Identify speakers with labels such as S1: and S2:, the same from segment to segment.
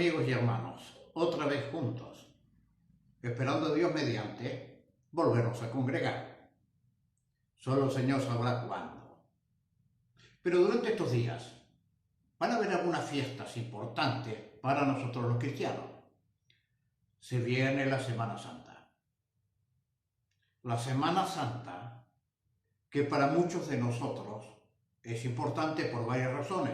S1: amigos y hermanos, otra vez juntos, esperando a Dios mediante volvernos a congregar. Solo el Señor sabrá cuándo. Pero durante estos días van a haber algunas fiestas importantes para nosotros los cristianos. Se viene la Semana Santa. La Semana Santa, que para muchos de nosotros es importante por varias razones.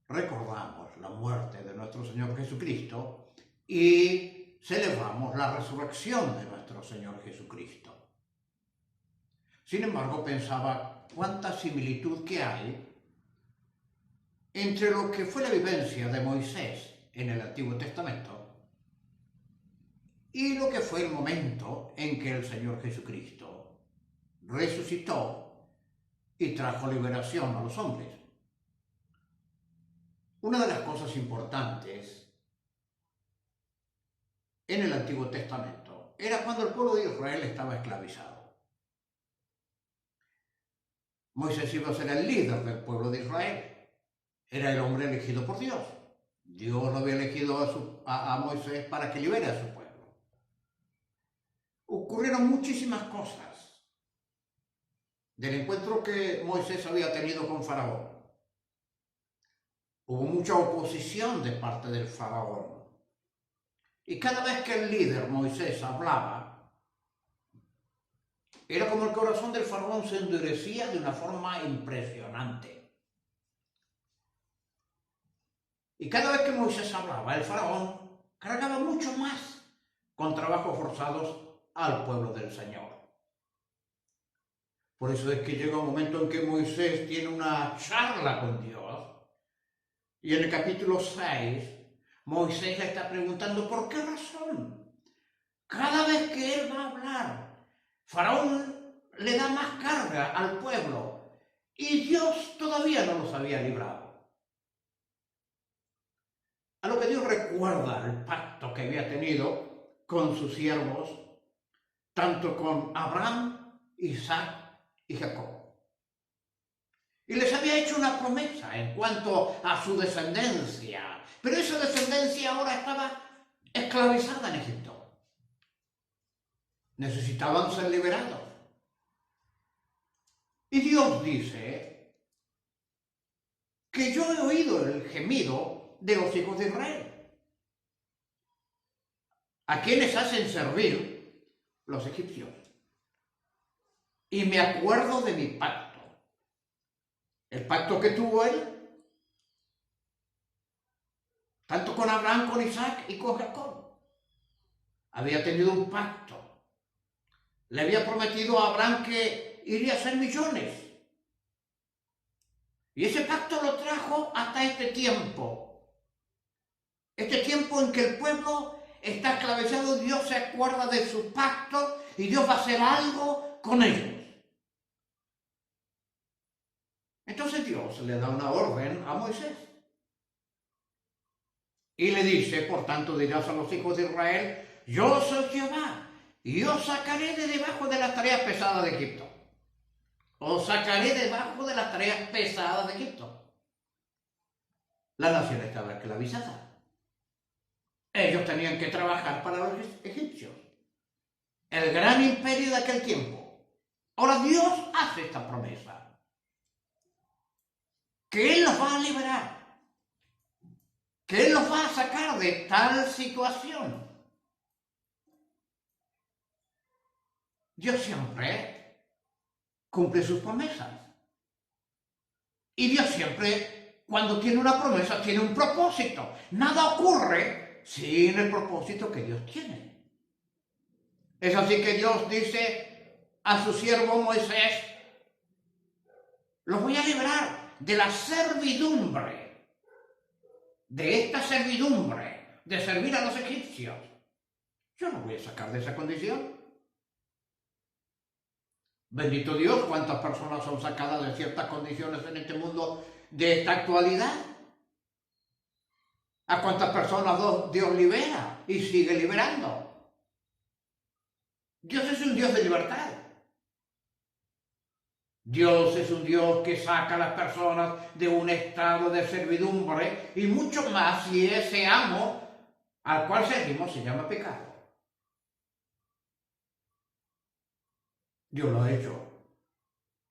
S1: Recordamos la muerte de nuestro Señor Jesucristo y celebramos la resurrección de nuestro Señor Jesucristo. Sin embargo, pensaba cuánta similitud que hay entre lo que fue la vivencia de Moisés en el Antiguo Testamento y lo que fue el momento en que el Señor Jesucristo resucitó y trajo liberación a los hombres. Una de las cosas importantes en el Antiguo Testamento era cuando el pueblo de Israel estaba esclavizado. Moisés iba a ser el líder del pueblo de Israel. Era el hombre elegido por Dios. Dios lo había elegido a Moisés para que libere a su pueblo. Ocurrieron muchísimas cosas del encuentro que Moisés había tenido con Faraón. Hubo mucha oposición de parte del faraón. Y cada vez que el líder Moisés hablaba, era como el corazón del faraón se endurecía de una forma impresionante. Y cada vez que Moisés hablaba, el faraón cargaba mucho más con trabajos forzados al pueblo del Señor. Por eso es que llega un momento en que Moisés tiene una charla con Dios. Y en el capítulo 6, Moisés le está preguntando por qué razón. Cada vez que él va a hablar, Faraón le da más carga al pueblo y Dios todavía no los había librado. A lo que Dios recuerda el pacto que había tenido con sus siervos, tanto con Abraham, Isaac y Jacob. Y les había hecho una promesa en cuanto a su descendencia. Pero esa descendencia ahora estaba esclavizada en Egipto. Necesitaban ser liberados. Y Dios dice que yo he oído el gemido de los hijos de Israel, a quienes hacen servir los egipcios. Y me acuerdo de mi pacto. El pacto que tuvo él, tanto con Abraham, con Isaac y con Jacob. Había tenido un pacto. Le había prometido a Abraham que iría a ser millones. Y ese pacto lo trajo hasta este tiempo. Este tiempo en que el pueblo está esclavizado, Dios se acuerda de su pacto y Dios va a hacer algo con ellos. Entonces Dios le da una orden a Moisés. Y le dice, por tanto dirás a los hijos de Israel, yo soy Jehová, y os sacaré de debajo de las tareas pesadas de Egipto. Os sacaré debajo de las tareas pesadas de Egipto. La nación estaba esclavizada. Ellos tenían que trabajar para los egipcios. El gran imperio de aquel tiempo. Ahora Dios hace esta promesa. Que Él los va a liberar, que Él los va a sacar de tal situación. Dios siempre cumple sus promesas. Y Dios siempre, cuando tiene una promesa, tiene un propósito. Nada ocurre sin el propósito que Dios tiene. Es así que Dios dice a su siervo Moisés, los voy a liberar de la servidumbre, de esta servidumbre, de servir a los egipcios. Yo no voy a sacar de esa condición. Bendito Dios, cuántas personas son sacadas de ciertas condiciones en este mundo de esta actualidad. A cuántas personas Dios libera y sigue liberando. Dios es un Dios de libertad. Dios es un Dios que saca a las personas de un estado de servidumbre y mucho más si ese amo al cual seguimos se llama pecado. Dios lo ha hecho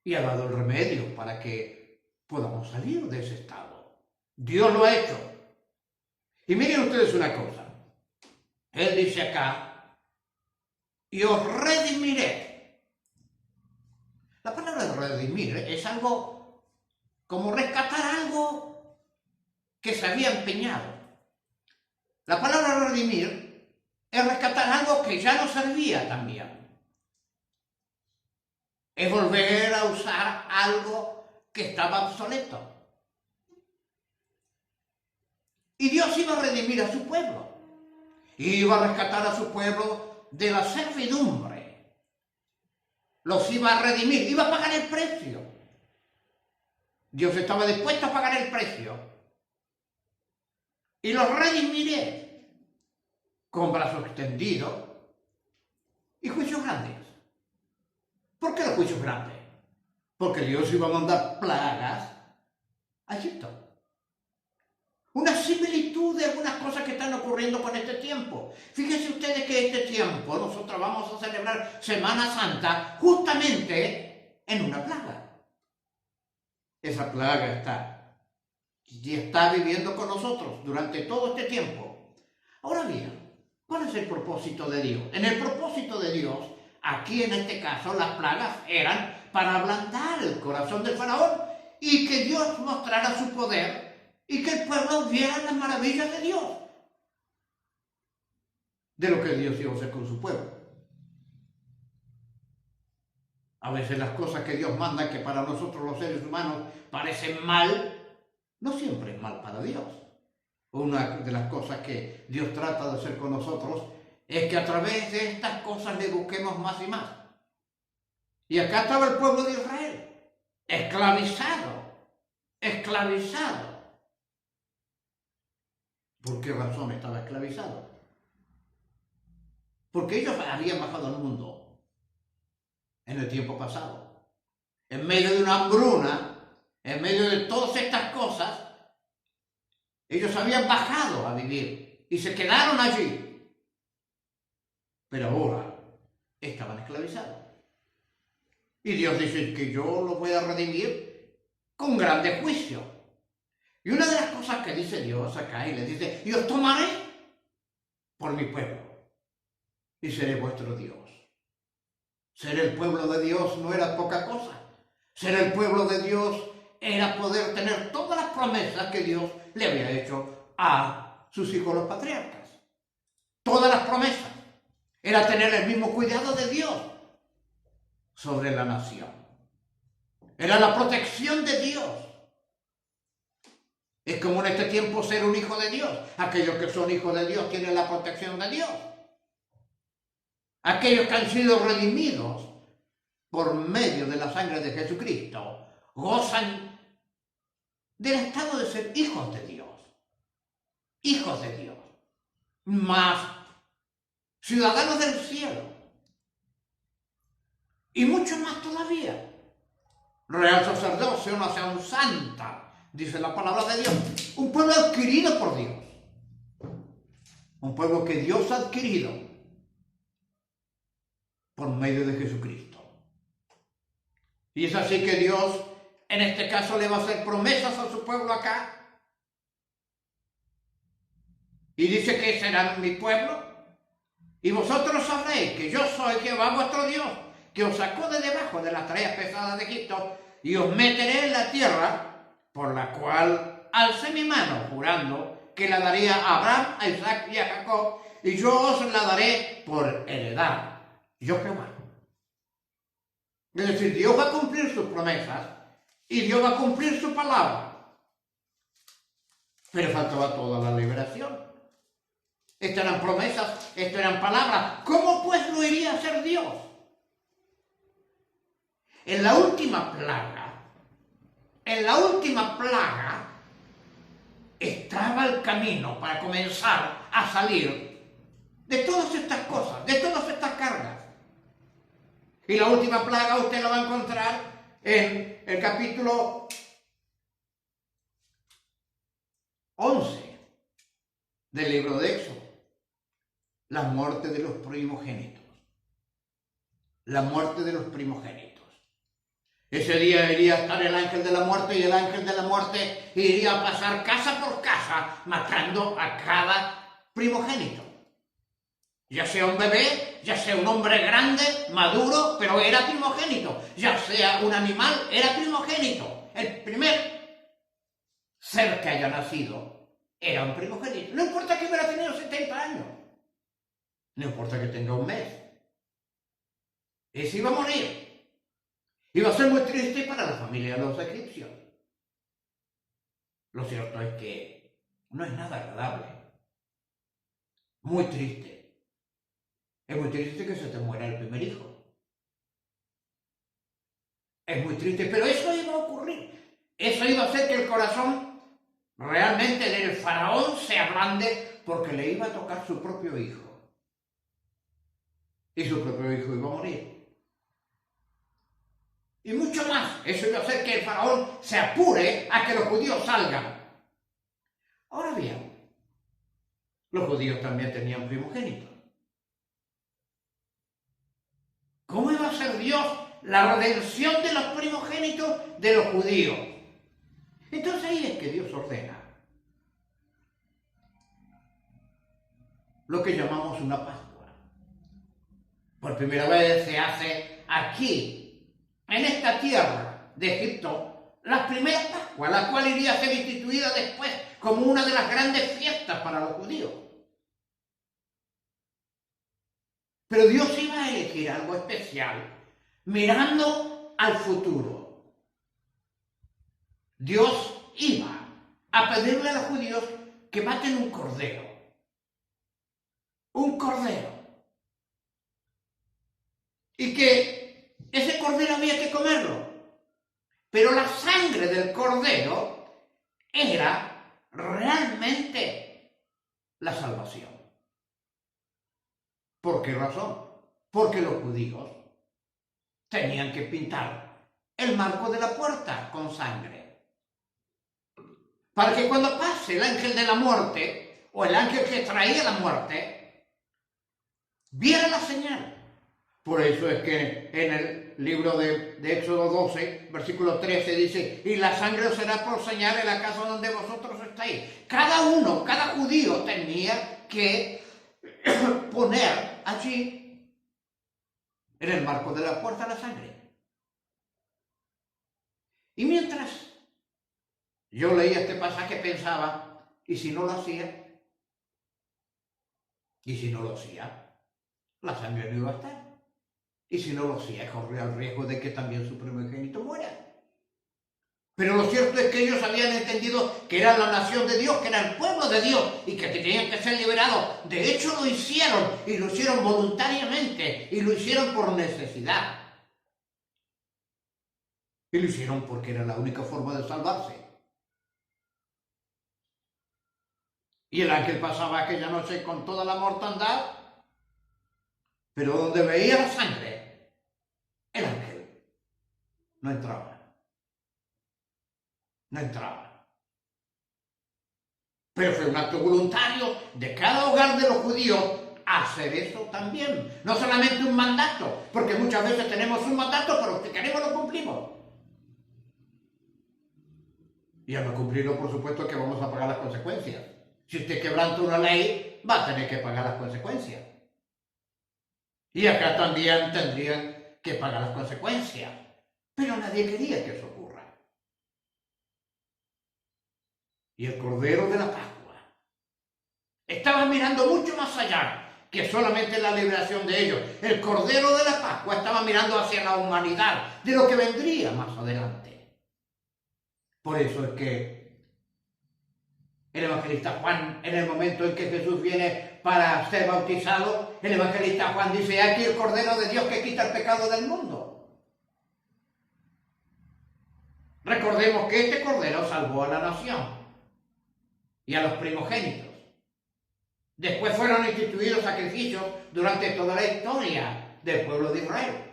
S1: y ha dado el remedio para que podamos salir de ese estado. Dios lo ha hecho. Y miren ustedes una cosa. Él dice acá, y os redimiré. La palabra redimir es algo como rescatar algo que se había empeñado. La palabra redimir es rescatar algo que ya no servía también. Es volver a usar algo que estaba obsoleto. Y Dios iba a redimir a su pueblo. Iba a rescatar a su pueblo de la servidumbre. Los iba a redimir, iba a pagar el precio. Dios estaba dispuesto a pagar el precio. Y los redimiré con brazos extendidos y juicios grandes. ¿Por qué los juicios grandes? Porque Dios iba a mandar plagas a Egipto. Una similitud de algunas cosas que están ocurriendo con este tiempo. Fíjense ustedes que este tiempo nosotros vamos a celebrar Semana Santa justamente en una plaga. Esa plaga está viviendo con nosotros durante todo este tiempo. Ahora bien, ¿cuál es el propósito de Dios? En el propósito de Dios, aquí en este caso, las plagas eran para ablandar el corazón del faraón y que Dios mostrara su poder y que el pueblo viera las maravillas de Dios, de lo que Dios iba a hacer con su pueblo. A veces las cosas que Dios manda, que para nosotros los seres humanos parecen mal, no siempre es mal para Dios. Una de las cosas que Dios trata de hacer con nosotros es que a través de estas cosas le busquemos más y más. Y acá estaba el pueblo de Israel, esclavizado. ¿Por qué razón estaba esclavizado? Porque ellos habían bajado al mundo en el tiempo pasado. En medio de una hambruna, en medio de todas estas cosas, ellos habían bajado a vivir y se quedaron allí. Pero ahora estaban esclavizados. Y Dios dice que yo los voy a redimir con grande juicio. Y una de las cosas que dice Dios acá, y le dice, y os tomaré por mi pueblo, y seré vuestro Dios. Ser el pueblo de Dios no era poca cosa. Ser el pueblo de Dios era poder tener todas las promesas que Dios le había hecho a sus hijos los patriarcas. Todas las promesas. Era tener el mismo cuidado de Dios sobre la nación. Era la protección de Dios. Es como en este tiempo ser un hijo de Dios. Aquellos que son hijos de Dios tienen la protección de Dios. Aquellos que han sido redimidos por medio de la sangre de Jesucristo gozan del estado de ser hijos de Dios. Hijos de Dios. Más ciudadanos del cielo. Y mucho más todavía. Real sacerdocio, nación santa, dice la palabra de Dios. Un pueblo adquirido por Dios. Un pueblo que Dios ha adquirido por medio de Jesucristo. Y es así que Dios, en este caso, le va a hacer promesas a su pueblo acá. Y dice que serán mi pueblo. Y vosotros sabréis que yo soy Jehová vuestro Dios, que os sacó de debajo de las tareas pesadas de Egipto, y os meteré en la tierra, por la cual alcé mi mano, jurando que la daría a Abraham, a Isaac y a Jacob, y yo os la daré por heredad. Yo Jehová. Es decir, Dios va a cumplir sus promesas y Dios va a cumplir su palabra. Pero faltaba toda la liberación. Estas eran promesas, estas eran palabras. ¿Cómo pues lo iría a hacer Dios? En la última plaga, estaba el camino para comenzar a salir de todas estas cosas, de todas estas cargas. Y la última plaga usted la va a encontrar en el capítulo 11 del libro de Éxodo. la muerte de los primogénitos. La muerte de los primogénitos. Ese día iría a estar el ángel de la muerte y el ángel de la muerte iría a pasar casa por casa matando a cada primogénito. Ya sea un bebé, ya sea un hombre grande, maduro, pero era primogénito. Ya sea un animal, era primogénito. El primer ser que haya nacido era un primogénito. No importa que hubiera tenido 70 años. No importa que tenga un mes. Ese iba a morir. Iba a ser muy triste para la familia de los egipcios. Lo cierto es que no es nada agradable. Muy triste. Es muy triste que se te muera el primer hijo. Es muy triste, pero eso iba a ocurrir. Eso iba a hacer que el corazón realmente del faraón se ablande porque le iba a tocar su propio hijo. Y su propio hijo iba a morir. Y mucho más, eso iba a hacer que el faraón se apure a que los judíos salgan. Ahora bien, los judíos también tenían primogénitos. ¿Cómo iba a ser Dios la redención de los primogénitos de los judíos? Entonces ahí es que Dios ordena lo que llamamos una Pascua. Por primera vez se hace aquí, en esta tierra de Egipto, la primera Pascua, la cual iría a ser instituida después como una de las grandes fiestas para los judíos. Pero Dios iba a elegir algo especial, mirando al futuro. Dios iba a pedirle a los judíos que maten un cordero. Un cordero. Y que ese cordero había que comerlo. Pero la sangre del cordero era realmente la salvación. ¿Por qué razón? Porque los judíos tenían que pintar el marco de la puerta con sangre. Para que cuando pase el ángel de la muerte, o el ángel que traía la muerte, viera la señal. Por eso es que en el libro de Éxodo 12, versículo 13, dice: y la sangre os será por señal en la casa donde vosotros estáis. Cada judío tenía que poner allí, en el marco de la puerta, la sangre. Y mientras yo leía este pasaje pensaba, ¿y si no lo hacía? ¿Y si no lo hacía? La sangre no iba a estar. Y si no lo hacía, corría el riesgo de que también su primogénito muera. Pero lo cierto es que ellos habían entendido que era la nación de Dios, que era el pueblo de Dios y que tenían que ser liberados. De hecho lo hicieron, y lo hicieron voluntariamente, y lo hicieron por necesidad. Y lo hicieron porque era la única forma de salvarse. Y el ángel pasaba aquella noche con toda la mortandad, pero donde veía la sangre, el ángel no entraba. No entraba. Pero fue un acto voluntario de cada hogar de los judíos hacer eso también. No solamente un mandato, porque muchas veces tenemos un mandato, pero si queremos lo cumplimos. Y al no cumplirlo, por supuesto que vamos a pagar las consecuencias. Si usted quebranta una ley, va a tener que pagar las consecuencias. Y acá también tendrían que pagar las consecuencias. Pero nadie quería que eso ocurra. Y el Cordero de la Pascua estaba mirando mucho más allá que solamente la liberación de ellos. El Cordero de la Pascua estaba mirando hacia la humanidad, de lo que vendría más adelante. Por eso es que el evangelista Juan, en el momento en que Jesús viene para ser bautizado, el evangelista Juan dice: aquí el Cordero de Dios que quita el pecado del mundo. Recordemos que este Cordero salvó a la nación y a los primogénitos. Después fueron instituidos sacrificios durante toda la historia del pueblo de Israel.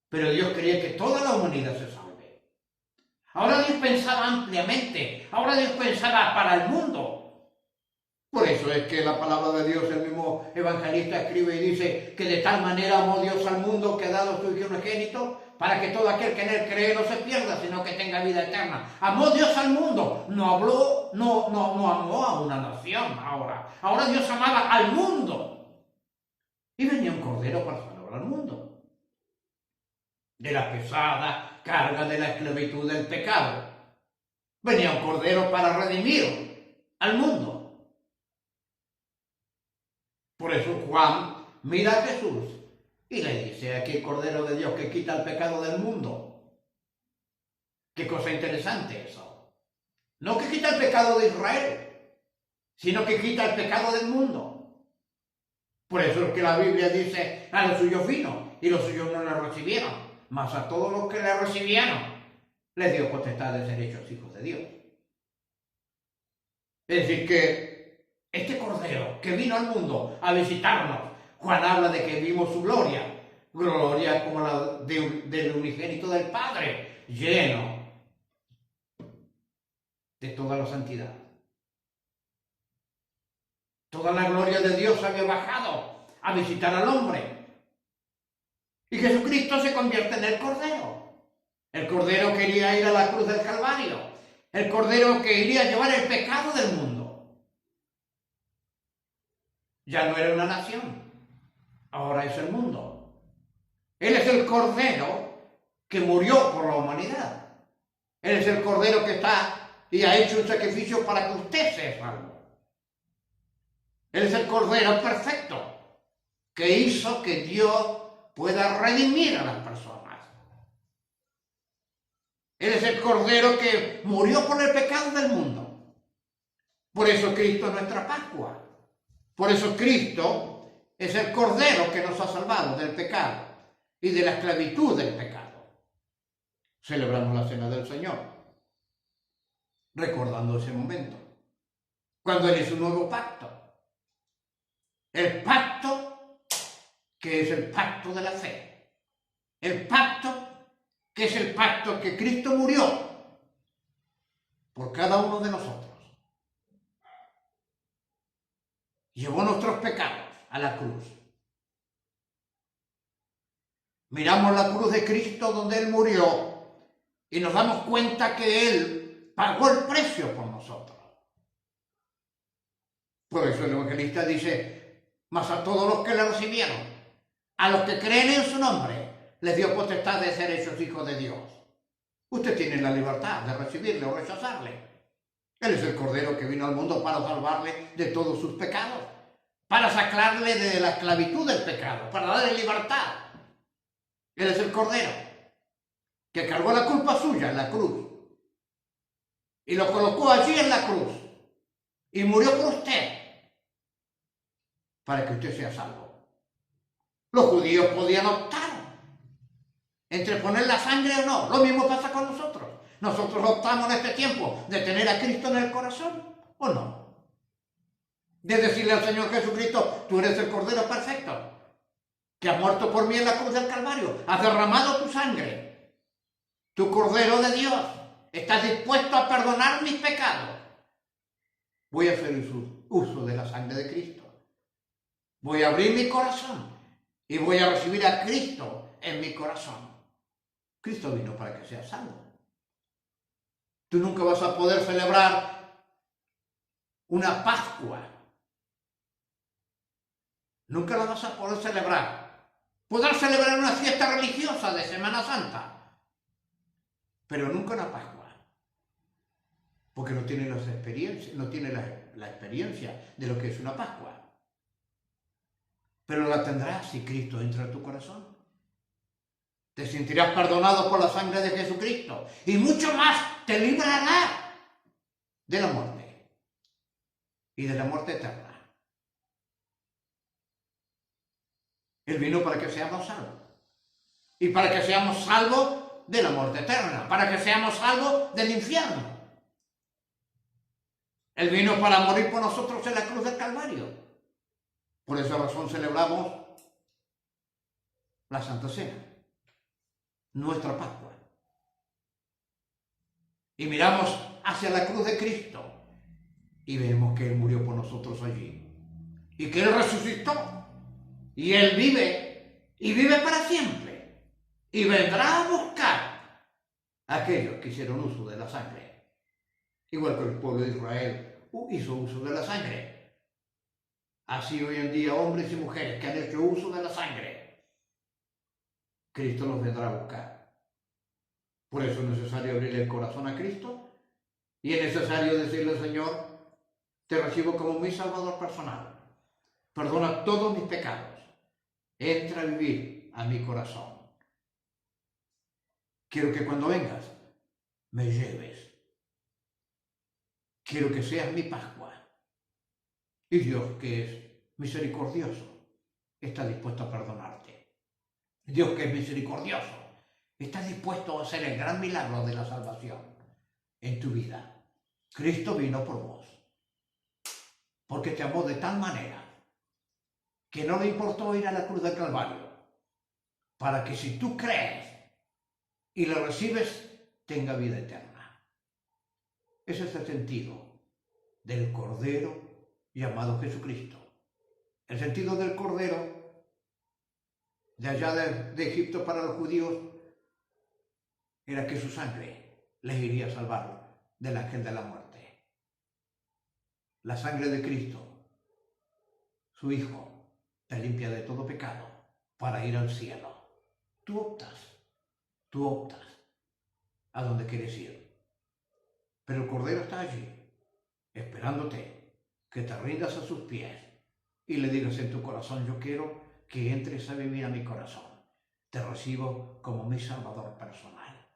S1: Pero Dios quería que toda la humanidad se salve. Ahora Dios pensaba ampliamente. Ahora Dios pensaba para el mundo. Por eso es que la palabra de Dios, el mismo evangelista escribe y dice que de tal manera amó Dios al mundo que ha dado su Hijo unigénito para que todo aquel que en él cree no se pierda, sino que tenga vida eterna. Amó Dios al mundo, no amó a una nación ahora. Ahora Dios amaba al mundo. Y venía un cordero para salvar al mundo de la pesada carga de la esclavitud del pecado. Venía un cordero para redimir al mundo. Por eso Juan mira a Jesús y le dice: aquí el Cordero de Dios que quita el pecado del mundo. Qué cosa interesante eso. No que quita el pecado de Israel, sino que quita el pecado del mundo. Por eso es que la Biblia dice: a los suyos vino y los suyos no le recibieron, mas a todos los que le recibieron les dio potestad de ser hechos hijos de Dios. Es decir, que este Cordero que vino al mundo a visitarnos, Juan habla de que vimos su gloria, gloria como la del unigénito del Padre, lleno de toda la santidad. Toda la gloria de Dios había bajado a visitar al hombre. Y Jesucristo se convierte en el Cordero. El Cordero quería ir a la cruz del Calvario. El Cordero que iría a llevar el pecado del mundo. Ya no era una nación, ahora es el mundo. Él es el Cordero que murió por la humanidad. Él es el Cordero que está y ha hecho un sacrificio para que usted sea salvo. Él es el Cordero perfecto que hizo que Dios pueda redimir a las personas. Él es el Cordero que murió por el pecado del mundo. Por eso Cristo es nuestra Pascua. Por eso Cristo es el Cordero que nos ha salvado del pecado y de la esclavitud del pecado. Celebramos la Cena del Señor, recordando ese momento, cuando Él hizo un nuevo pacto. El pacto que es el pacto de la fe. El pacto que es el pacto que Cristo murió por cada uno de nosotros. Llevó nuestros pecados a la cruz. Miramos la cruz de Cristo donde Él murió y nos damos cuenta que Él pagó el precio por nosotros. Por eso el evangelista dice: mas a todos los que le recibieron, a los que creen en su nombre, les dio potestad de ser hechos hijos de Dios. Usted tiene la libertad de recibirle o rechazarle. Él es el Cordero que vino al mundo para salvarle de todos sus pecados, para sacarle de la esclavitud del pecado, para darle libertad. Él es el Cordero que cargó la culpa suya en la cruz y lo colocó allí en la cruz y murió por usted para que usted sea salvo. Los judíos podían optar entre poner la sangre o no. Lo mismo pasa con nosotros. Nosotros optamos en este tiempo de tener a Cristo en el corazón o no. De decirle al Señor Jesucristo: tú eres el Cordero perfecto, que ha muerto por mí en la cruz del Calvario, has derramado tu sangre, tu Cordero de Dios, estás dispuesto a perdonar mis pecados. Voy a hacer uso de la sangre de Cristo. Voy a abrir mi corazón y voy a recibir a Cristo en mi corazón. Cristo vino para que seas salvo. Tú nunca vas a poder celebrar una Pascua. Nunca la vas a poder celebrar. Podrás celebrar una fiesta religiosa de Semana Santa, pero nunca una Pascua. Porque no tiene la experiencia de lo que es una Pascua. Pero la tendrás si Cristo entra en tu corazón. Te sentirás perdonado por la sangre de Jesucristo y mucho más te librará de la muerte y de la muerte eterna. Él vino para que seamos salvos y para que seamos salvos de la muerte eterna, para que seamos salvos del infierno. Él vino para morir por nosotros en la cruz del Calvario. Por esa razón celebramos la Santa Cena, nuestra Pascua. Y miramos hacia la cruz de Cristo y vemos que Él murió por nosotros allí y que Él resucitó y Él vive y vive para siempre y vendrá a buscar a aquellos que hicieron uso de la sangre, igual que el pueblo de Israel hizo uso de la sangre. Así hoy en día hombres y mujeres que han hecho uso de la sangre, Cristo los vendrá a buscar. Por eso es necesario abrir el corazón a Cristo y es necesario decirle: Señor, te recibo como mi Salvador personal. Perdona todos mis pecados. Entra a vivir a mi corazón. Quiero que cuando vengas me lleves. Quiero que seas mi Pascua. Y Dios, que es misericordioso, está dispuesto a perdonarte. Dios, que es misericordioso, está dispuesto a hacer el gran milagro de la salvación en tu vida. Cristo vino por vos, porque te amó de tal manera que no le importó ir a la cruz del Calvario, para que si tú crees y lo recibes, tenga vida eterna. Ese es el sentido del Cordero llamado Jesucristo. El sentido del Cordero de allá de Egipto para los judíos era que su sangre les iría a salvar del ángel de la muerte. La sangre de Cristo, su Hijo, te limpia de todo pecado para ir al cielo. Tú optas a dónde quieres ir. Pero el Cordero está allí, esperándote que te rindas a sus pies y le digas en tu corazón: yo quiero que entres a vivir a mi corazón. Te recibo como mi Salvador personal.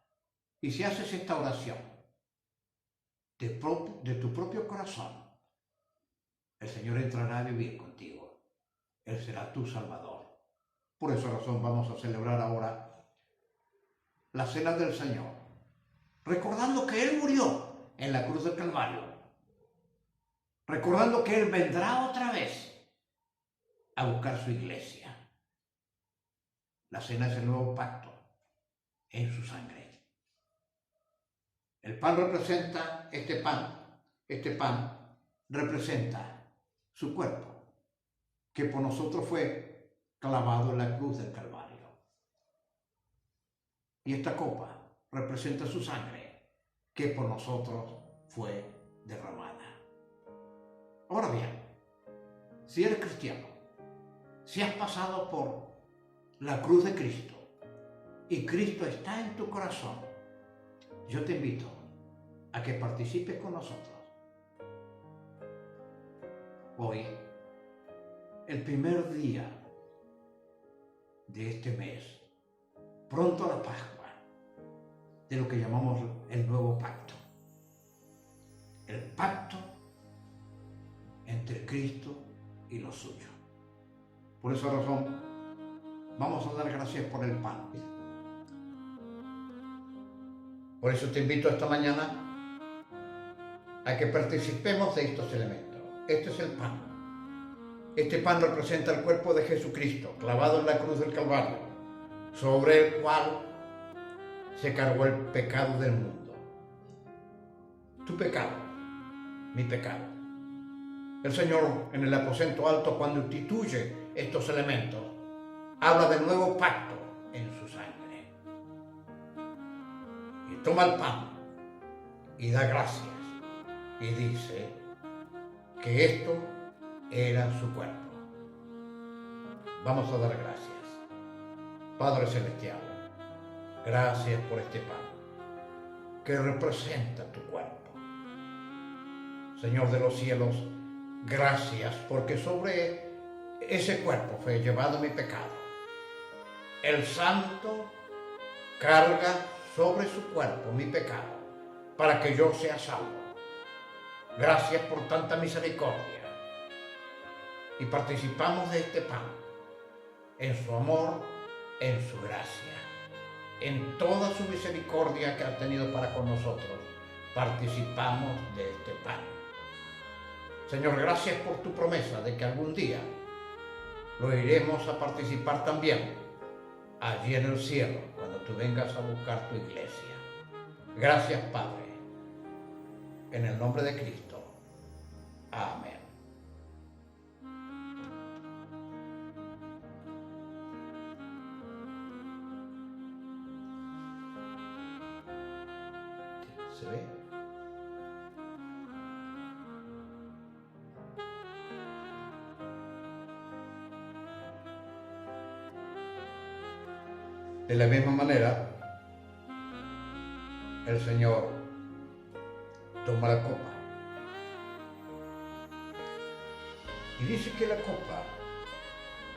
S1: Y si haces esta oración de tu propio corazón, el Señor entrará a vivir contigo. Él será tu Salvador. Por esa razón vamos a celebrar ahora la Cena del Señor, recordando que Él murió en la cruz del Calvario, recordando que Él vendrá otra vez a buscar su iglesia. La cena es el nuevo pacto en su sangre. El pan representa este pan representa su cuerpo, que por nosotros fue clavado en la cruz del Calvario. Y esta copa representa su sangre, que por nosotros fue derramada. Ahora bien, si eres cristiano, si has pasado por la cruz de Cristo y Cristo está en tu corazón, yo te invito a que participes con nosotros. Hoy, el primer día de este mes, pronto a la Pascua, de lo que llamamos el nuevo pacto. El pacto entre Cristo y los suyos. Por esa razón, vamos a dar gracias por el pan. Por eso te invito esta mañana a que participemos de estos elementos. Este es el pan. Este pan representa el cuerpo de Jesucristo, clavado en la cruz del Calvario, sobre el cual se cargó el pecado del mundo. Tu pecado, mi pecado. El Señor, en el aposento alto, cuando instituye estos elementos, habla del nuevo pacto en su sangre. Y toma el pan y da gracias y dice que esto era su cuerpo. Vamos a dar gracias. Padre Celestial, gracias por este pan que representa tu cuerpo. Señor de los cielos, gracias porque sobre ese cuerpo fue llevado mi pecado. El Santo carga sobre su cuerpo mi pecado para que yo sea salvo. Gracias por tanta misericordia. Y participamos de este pan en su amor, en su gracia, en toda su misericordia que ha tenido para con nosotros. Participamos de este pan. Señor, gracias por tu promesa de que algún día lo iremos a participar también allí en el cielo, cuando tú vengas a buscar tu iglesia. Gracias, Padre, en el nombre de Cristo. Amén. ¿Se ve? De la misma manera, el Señor toma la copa y dice que la copa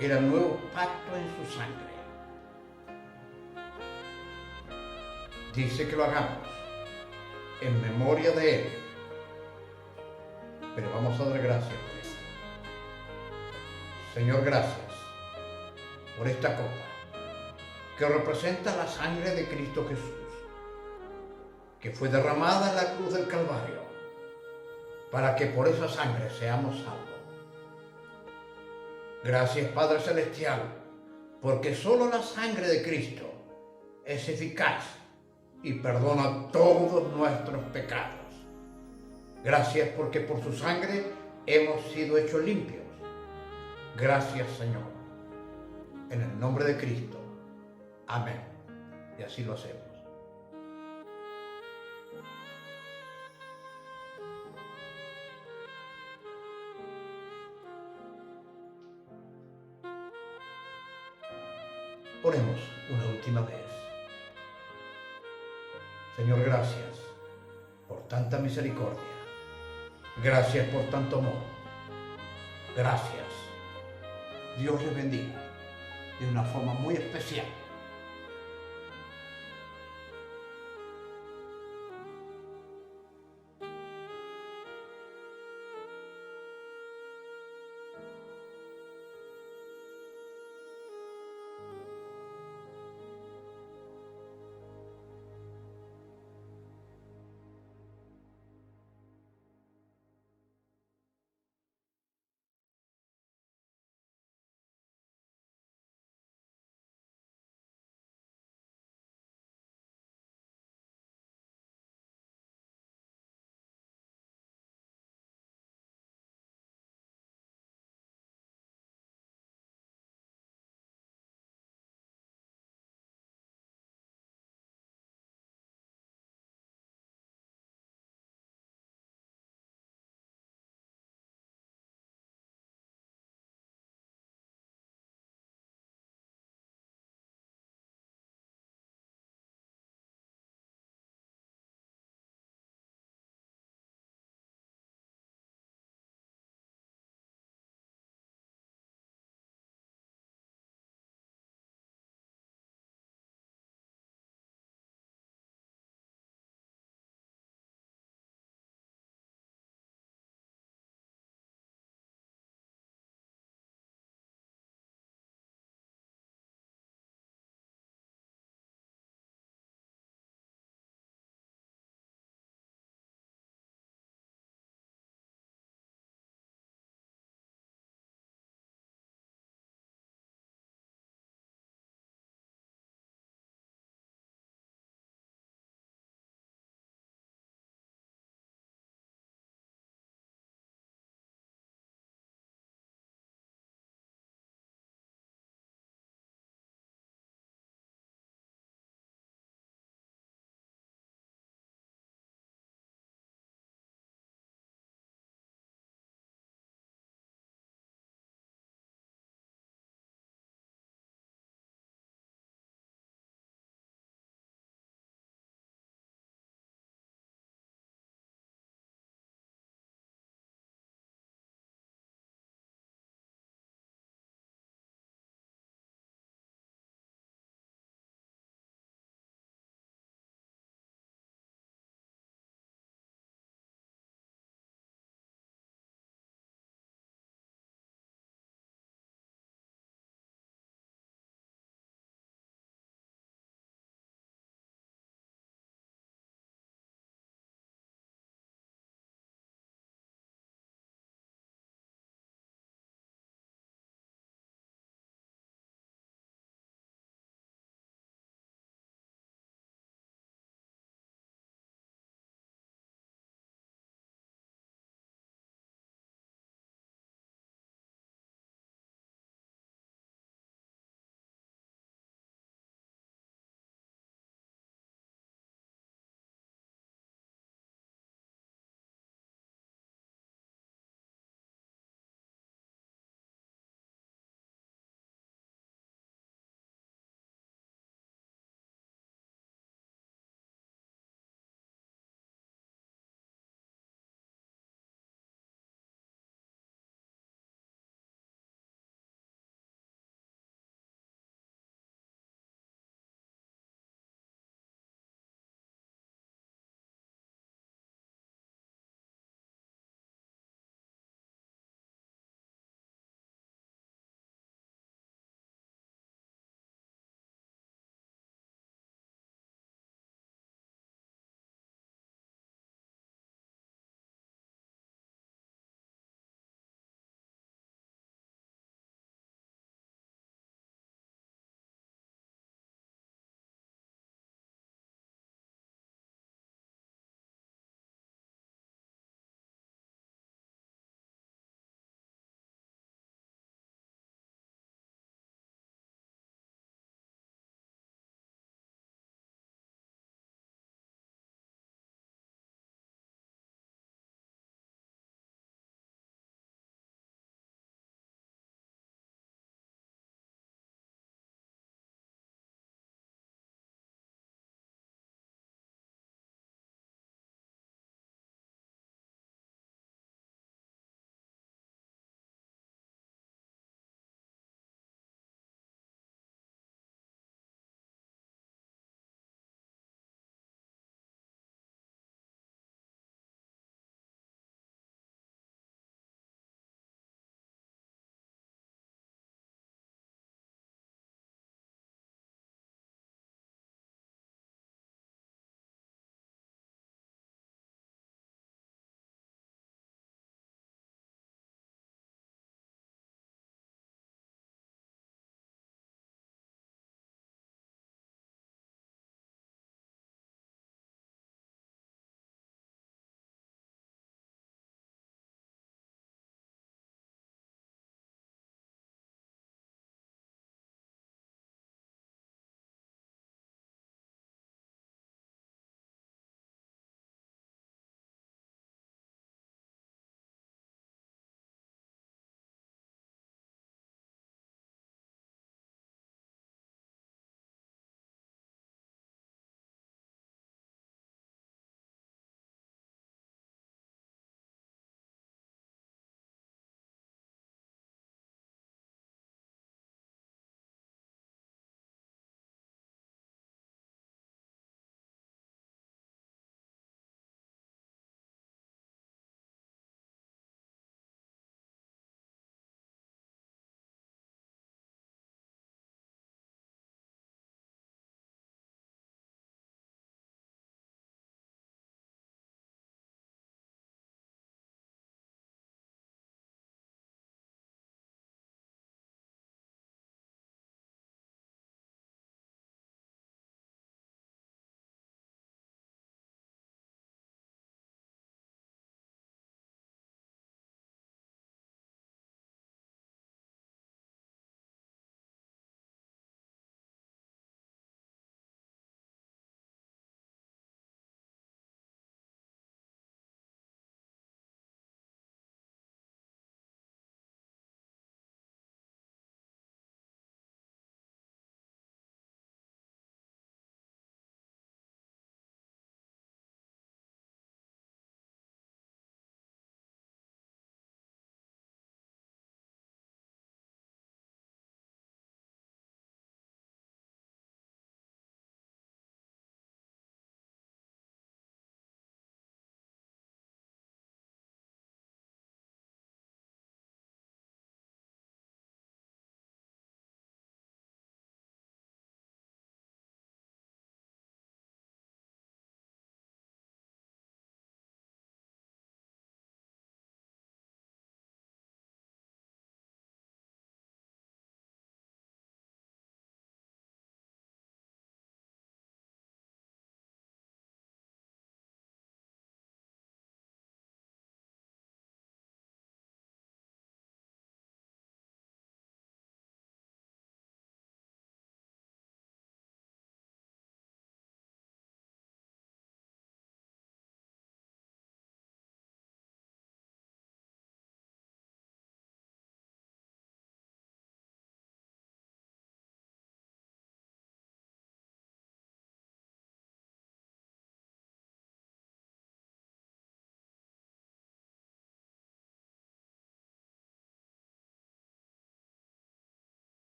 S1: era el nuevo pacto en su sangre. Dice que lo hagamos en memoria de Él, pero vamos a dar gracias por esto. Señor, gracias por esta copa que representa la sangre de Cristo Jesús, que fue derramada en la cruz del Calvario, para que por esa sangre seamos salvos. Gracias, Padre Celestial, porque solo la sangre de Cristo es eficaz y perdona todos nuestros pecados. Gracias porque por su sangre hemos sido hechos limpios. Gracias, Señor. En el nombre de Cristo. Amén. Y así lo hacemos. Oremos una última vez. Señor, gracias por tanta misericordia. Gracias por tanto amor. Gracias. Dios les bendiga de una forma muy especial.